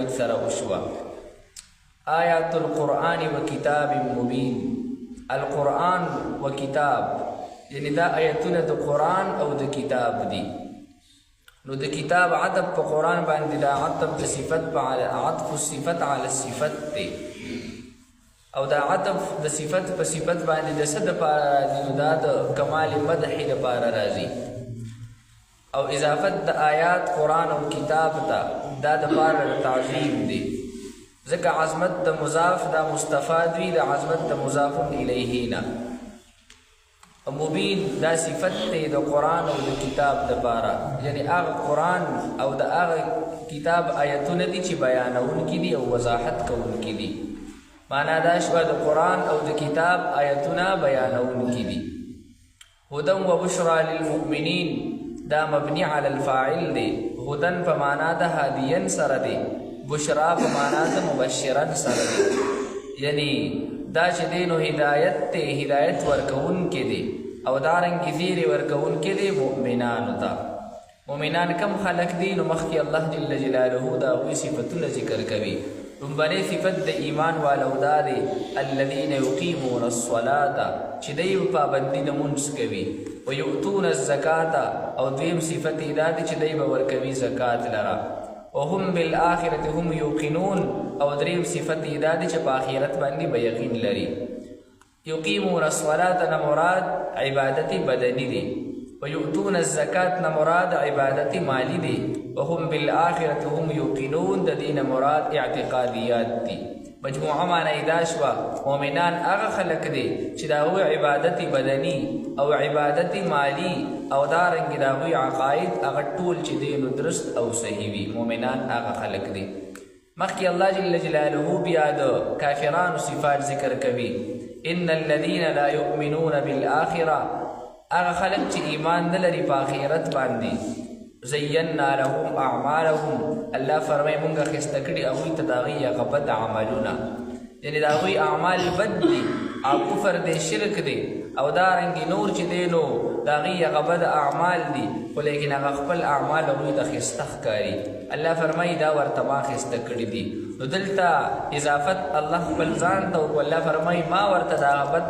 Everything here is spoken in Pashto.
وعید سره وشوه. آیات القرآن و کتاب مبین، القرآن و کتاب یعنی دا آیتونه د قرآن او د کتاب دي. نو د کتاب عطف په قرآن باندې دا عطف د صفت عطف الصفت علی الصفت دی، او دا عطف د صفت په صفت باندې د څه دپاره راځي؟ نو دا د کمال مدح دپاره راځي. او اضافت د آیات قرآن او کتاب ته دا دپاره د تعظیم دی، ځکه عظمت د مضاف دا مستفاد وي د عظمت د مضاف الیه نه. مبین دا صفت دی د قرآن او د کتاب دپاره، یعنی هغه قرآن او د هغه کتاب آیتونه دي چې بیانونکي دي او وضاحت کوونکي دي. معنا دا شوه د قرآن او د کتاب آیتونه بیانونکي دي. هدن و بشرا للمؤمنین دا مبنی علی الفاعل دی. هدن په معنا د هادین سره دی، بشرا په معنا د مبشرن سره دی. یعنی دا چې دی نو هدایت دی، هدایت ورکوونکی دی، او دارنګې زیری ورکوونکی دی مؤمنانو ته. مؤمنان کم خلق دی؟ نو مخکې الله جل جلاله د هغوی صفتونه ذکر کوي. لومبنی صفت د ایمان والو دا دی الذین یقیمون الصلاة، چې دی پابندي د لمونځ کوي. ویؤتون الزکاة، او دویم صفت یې دا دی چې دی به ورکوي زکات لره. وهم بالآخرة هم یوقنون، او دریم صفت یې دا دی چې په آخرت باندې به یقین لري. یقیمون الصلاة نه مراد عبادت بدنی دی، ویؤتون الزکاة نه مراد عبادت مالی دی. وهم بالآخرة هم یوقنون د دې نه مراد اعتقادیات دي. مجموعه معنی دا شوه مؤمنان هغه خلق دی چې د هغوی عبادت بدنی او عبادت مالی او دارنګې د هغوی عقاید هغه ټول چې دی نو درست او صحیح وي. مؤمنان هغه خلق دی. مخکې الله جل جلاله بیا د کافرانو صفات ذکر کوي. ان الذین لا یؤمنون بالآخرة، هغه خلق چې ایمان نه لري په آخرت باندې. زینا لهم اعمالهم، الله فرمایي مونږه ښایسته کړي هغوی ته د هغوی هغه بد عملونه، یعنی د هغوی اعمال بد دي او کفر دی، شرک دی، او دارنګې نور چې دی نو د هغوی هغه بد اعمال دي، خو لیکن هغه خپل اعمال هغوی ته ښایسته ښکاري. الله فرمایي دا ورته ما ښایسته کړي دي. نو دلته اضافت الله خپل ځان ته، الله فرمایي ما ورته د هغه بد